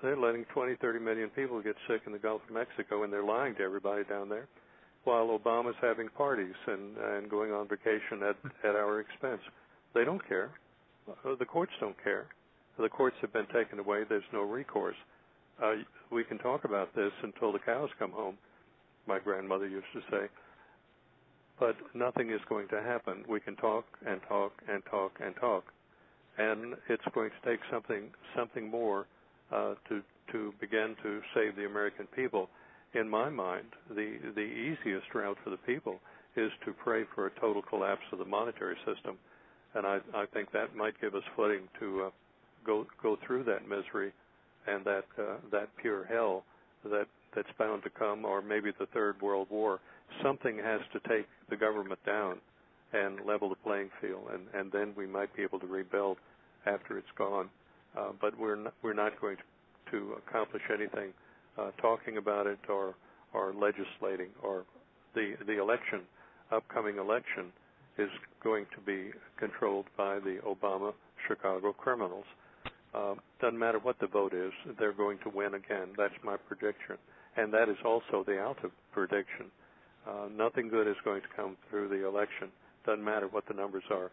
they're letting 20, 30 million people get sick in the Gulf of Mexico, and they're lying to everybody down there, while Obama's having parties and going on vacation at our expense. They don't care. The courts don't care. The courts have been taken away. There's no recourse. We can talk about this until the cows come home, my grandmother used to say, but nothing is going to happen. We can talk and talk and talk and talk, and it's going to take something more to begin to save the American people. In my mind, the easiest route for the people is to pray for a total collapse of the monetary system, and I think that might give us footing to go through that misery and that pure hell that's bound to come, or maybe the Third World War. Something has to take the government down and level the playing field, and then we might be able to rebuild after it's gone. But we're not going to accomplish anything talking about it or legislating. Or the election, upcoming election, is going to be controlled by the Obama Chicago criminals. Doesn't matter what the vote is, they're going to win again. That's my prediction. And that is also the Alta prediction. Nothing good is going to come through the election. Doesn't matter what the numbers are.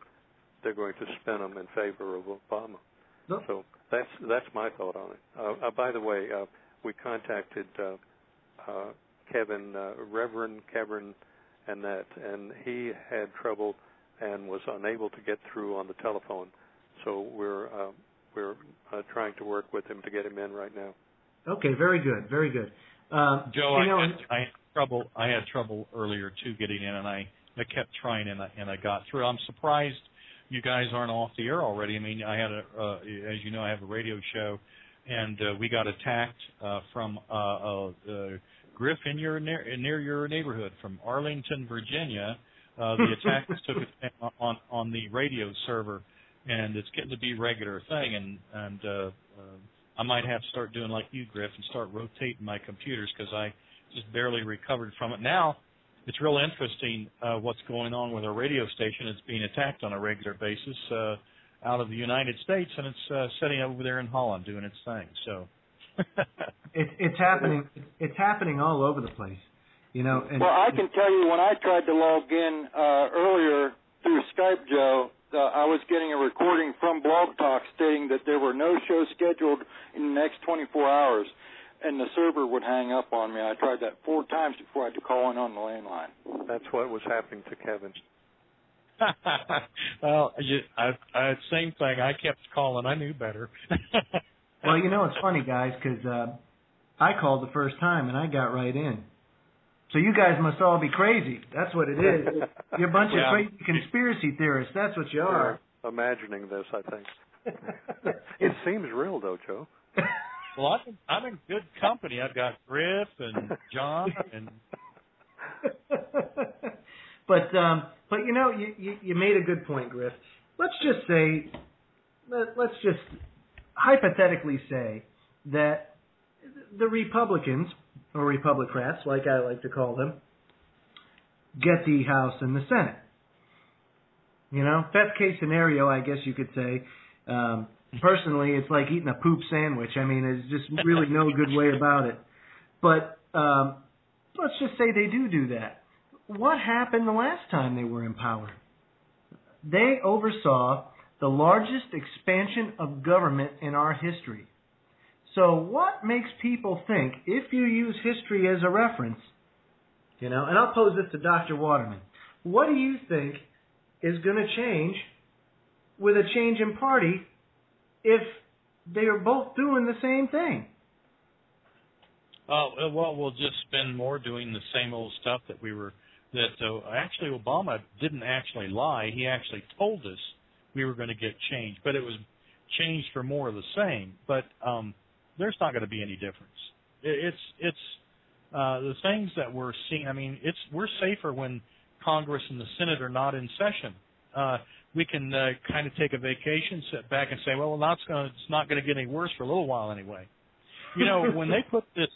They're going to spin them in favor of Obama. No. So that's my thought on it. By the way, we contacted Kevin, Reverend Kevin Annette, and he had trouble and was unable to get through on the telephone. So we're trying to work with him to get him in right now. Okay, very good, very good. Joe, I had trouble earlier too getting in, and I kept trying and I got through. I'm surprised you guys aren't off the air already. I mean, I had as you know, I have a radio show, and we got attacked from Griff near your neighborhood from Arlington, Virginia. The attackers took it on the radio server, and it's getting to be a regular thing. And I might have to start doing like you, Griff, and start rotating my computers because I just barely recovered from it. Now it's real interesting what's going on with our radio station. It's being attacked on a regular basis out of the United States, and it's sitting over there in Holland doing its thing. So it's happening. It's happening all over the place, you know. And well, I can tell you when I tried to log in earlier through Skype, Joe, I was getting a recording from Blog Talk stating that there were no shows scheduled in the next 24 hours, and the server would hang up on me. I tried that 4 times before I had to call in on the landline. That's what was happening to Kevin. Well, same thing. I kept calling. I knew better. Well, you know, it's funny, guys, because I called the first time, and I got right in. So you guys must all be crazy. That's what it is. You're a bunch of crazy conspiracy theorists. That's what you are. You're imagining this, I think. It seems real, though, Joe. Well, I'm in good company. I've got Griff and John and. But you know, you made a good point, Griff. Let's just hypothetically say that the Republicans, or Republicrats, like I like to call them, get the House and the Senate. You know, best case scenario, I guess you could say. Personally, it's like eating a poop sandwich. I mean, there's just really no good way about it. But let's just say they do that. What happened the last time they were in power? They oversaw the largest expansion of government in our history. So what makes people think, if you use history as a reference, you know, and I'll pose this to Dr. Waterman, what do you think is going to change with a change in party if they are both doing the same thing? Well, we'll just spend more doing the same old stuff that actually Obama didn't actually lie. He actually told us we were going to get change, but it was changed for more of the same. But there's not going to be any difference. It's the things that we're seeing. I mean, we're safer when Congress and the Senate are not in session. We can kind of take a vacation, sit back, and say, well, it's not going to get any worse for a little while anyway. You know, when they put this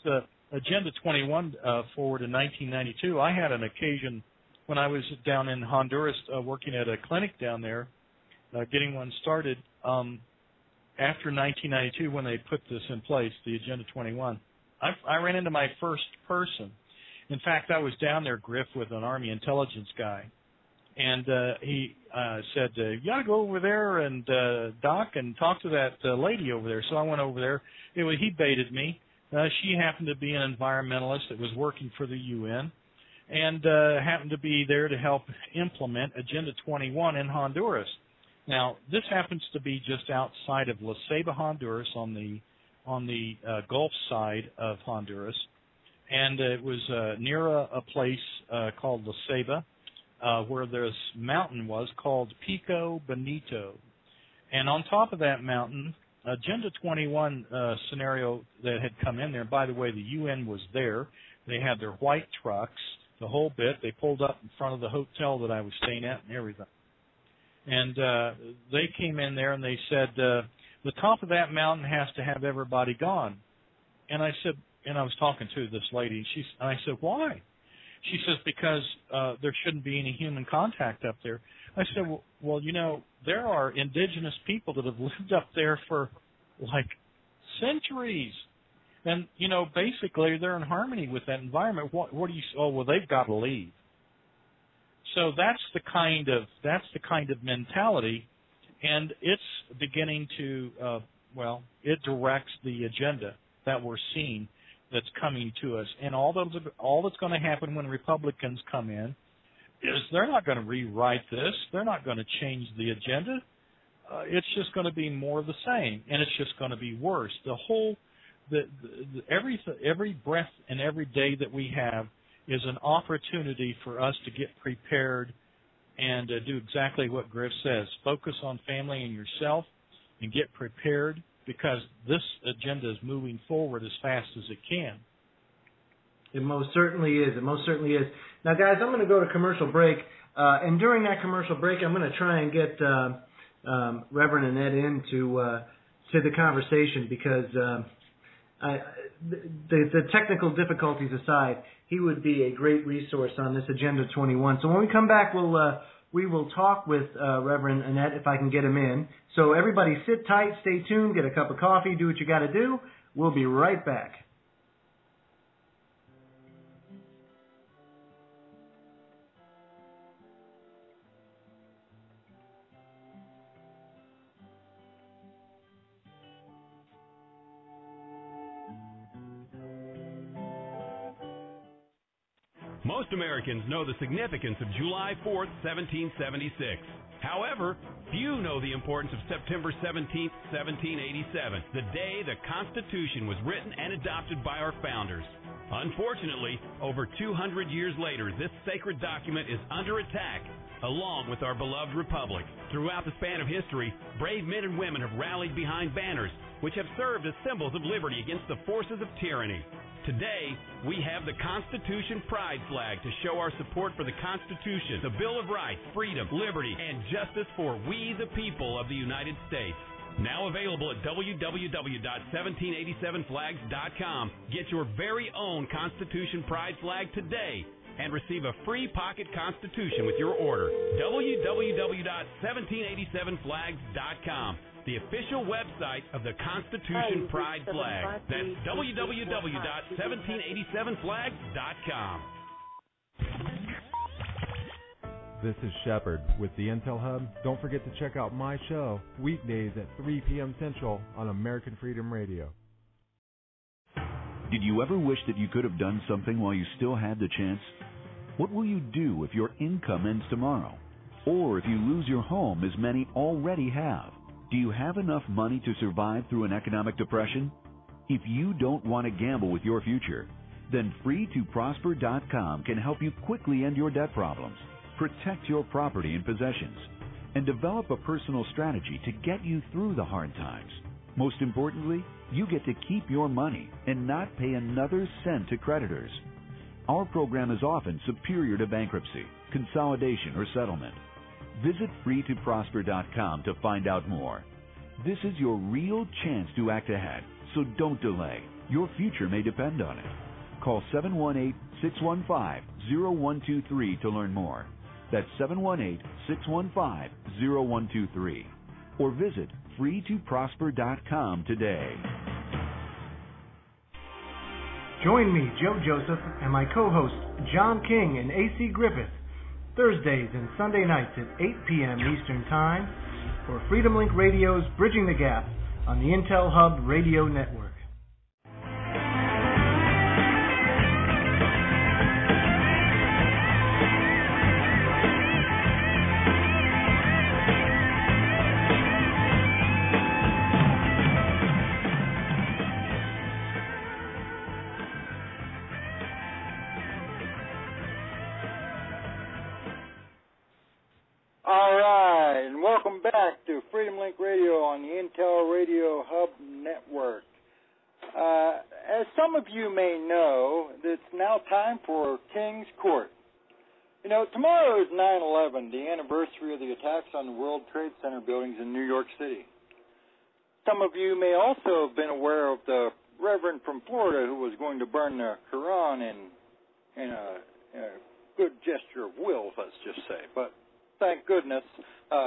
Agenda 21 forward in 1992, I had an occasion when I was down in Honduras working at a clinic down there, getting one started, and after 1992, when they put this in place, the Agenda 21, I ran into my first person. In fact, I was down there, Griff, with an Army intelligence guy, and he said, you got to go over there and, Doc, and talk to that lady over there. So I went over there. He baited me. She happened to be an environmentalist that was working for the UN and happened to be there to help implement Agenda 21 in Honduras. Now, this happens to be just outside of La Ceiba, Honduras, on the Gulf side of Honduras, and it was near a place called La Ceiba, where this mountain was called Pico Bonito. And on top of that mountain, Agenda 21 scenario that had come in there, by the way, the UN was there. They had their white trucks, the whole bit. They pulled up in front of the hotel that I was staying at and everything. And they came in there and they said, the top of that mountain has to have everybody gone. And I said, and I was talking to this lady, and I said, why? She says, because there shouldn't be any human contact up there. I said, well, you know, there are indigenous people that have lived up there for, like, centuries. And, you know, basically they're in harmony with that environment. What do you say? Oh, well, they've got to leave. So that's the kind of mentality, and it's beginning to, it directs the agenda that we're seeing that's coming to us. And all that's going to happen when Republicans come in is they're not going to rewrite this. They're not going to change the agenda. It's just going to be more of the same, and it's just going to be worse. Every breath and every day that we have is an opportunity for us to get prepared and do exactly what Griff says. Focus on family and yourself and get prepared, because this agenda is moving forward as fast as it can. It most certainly is. It most certainly is. Now, guys, I'm going to go to commercial break, and during that commercial break, I'm going to try and get Reverend Annette into to the conversation, because the technical difficulties aside, he would be a great resource on this Agenda 21. So when we come back, we will talk with Reverend Annette, if I can get him in. So everybody sit tight, stay tuned, get a cup of coffee, do what you got to do. We'll be right back. Most Americans know the significance of July 4th, 1776. However, few know the importance of September 17th, 1787, the day the Constitution was written and adopted by our founders. Unfortunately, over 200 years later, this sacred document is under attack, along with our beloved republic. Throughout the span of history, brave men and women have rallied behind banners, which have served as symbols of liberty against the forces of tyranny. Today, we have the Constitution Pride Flag to show our support for the Constitution, the Bill of Rights, freedom, liberty, and justice for we the people of the United States. Now available at www.1787flags.com. Get your very own Constitution Pride Flag today and receive a free pocket Constitution with your order. www.1787flags.com. The official website of the Constitution Pride Flag. That's www.1787flags.com. This is Shepard with the Intel Hub. Don't forget to check out my show weekdays at 3 p.m. Central on American Freedom Radio. Did you ever wish that you could have done something while you still had the chance? What will you do if your income ends tomorrow? Or if you lose your home, as many already have? Do you have enough money to survive through an economic depression? If you don't want to gamble with your future, then FreeToProsper.com can help you quickly end your debt problems, protect your property and possessions, and develop a personal strategy to get you through the hard times. Most importantly, you get to keep your money and not pay another cent to creditors. Our program is often superior to bankruptcy, consolidation, or settlement. Visit FreeToProsper.com to find out more. This is your real chance to act ahead, so don't delay. Your future may depend on it. Call 718-615-0123 to learn more. That's 718-615-0123. Or visit freetoprosper.com today. Join me, Joe Joseph, and my co-hosts, John King and A.C. Griffith, Thursdays and Sunday nights at 8 p.m. Eastern Time for Freedomlink Radio's Bridging the Gap on the Intel Hub Radio Network. All right, and welcome back to Freedomlink Radio on the Intel Radio Hub Network. As some of you may know, it's now time for King's Court. You know, tomorrow is 9/11, the anniversary of the attacks on the World Trade Center buildings in New York City. Some of you may also have been aware of the Reverend from Florida who was going to burn the Koran in a good gesture of wills, let's just say. But thank goodness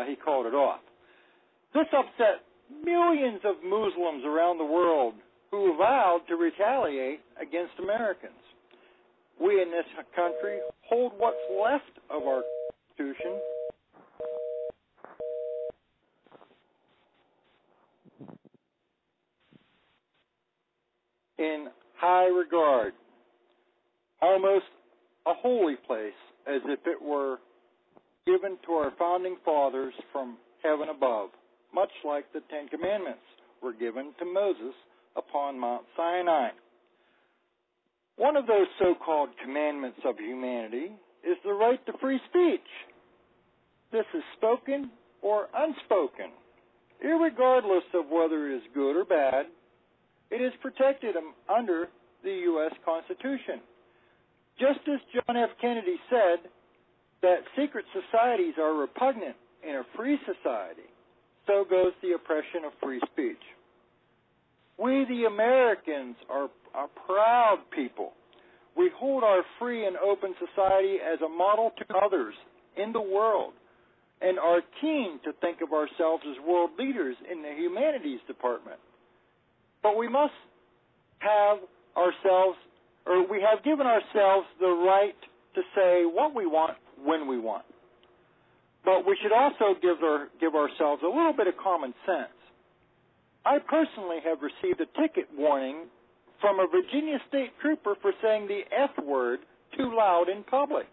he called it off. This upset millions of Muslims around the world who vowed to retaliate against Americans. We in this country hold what's left of our Constitution in high regard, almost a holy place, as if it were given to our founding fathers from heaven above, much like the Ten Commandments were given to Moses upon Mount Sinai. One of those so-called commandments of humanity is the right to free speech. This is spoken or unspoken. Irregardless of whether it is good or bad, it is protected under the U.S. Constitution. Just as John F. Kennedy said that secret societies are repugnant in a free society, so goes the oppression of free speech. We, the Americans, are a proud people. We hold our free and open society as a model to others in the world and are keen to think of ourselves as world leaders in the humanities department. But we must have ourselves, or we have given ourselves the right to say what we want when we want. But we should also give ourselves a little bit of common sense. I personally have received a ticket warning from a Virginia state trooper for saying the F word too loud in public.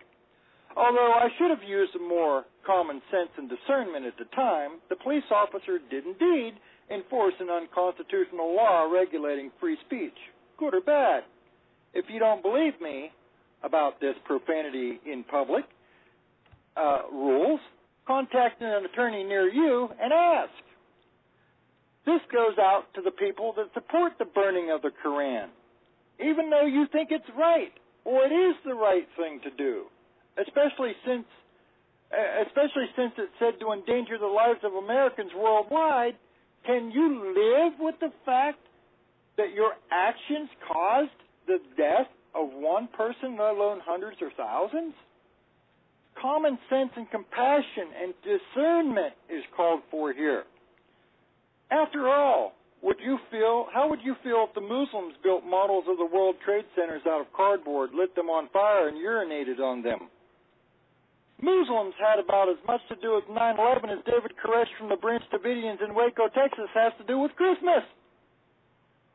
Although I should have used more common sense and discernment at the time, the police officer did indeed enforce an unconstitutional law regulating free speech, good or bad. If you don't believe me about this profanity in public rules, contact an attorney near you and ask. This goes out to the people that support the burning of the Koran, even though you think it's right or it is the right thing to do, especially since it's said to endanger the lives of Americans worldwide. Can you live with the fact that your actions caused the death of one person, let alone hundreds or thousands? Common sense and compassion and discernment is called for here. After all, how would you feel if the Muslims built models of the World Trade Centers out of cardboard, lit them on fire, and urinated on them? Muslims had about as much to do with 9/11 as David Koresh from the Branch Davidians in Waco, Texas has to do with Christmas.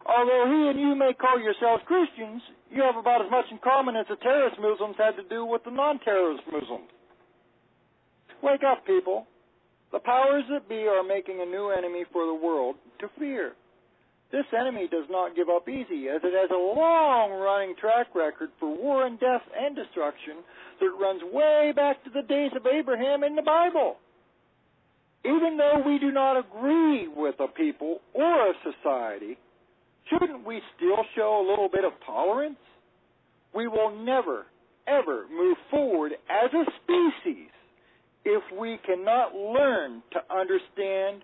Although he and you may call yourselves Christians, you have about as much in common as the terrorist Muslims had to do with the non-terrorist Muslims. Wake up, people. The powers that be are making a new enemy for the world to fear. This enemy does not give up easy, as it has a long-running track record for war and death and destruction that runs way back to the days of Abraham in the Bible. Even though we do not agree with a people or a society, shouldn't we still show a little bit of tolerance? We will never, ever move forward as a species if we cannot learn to understand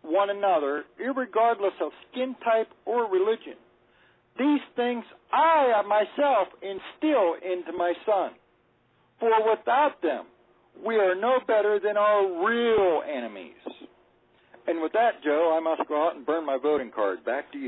one another, irregardless of skin type or religion. These things I myself instill into my son. For without them, we are no better than our real enemies. And with that, Joe, I must go out and burn my voting card. Back to you.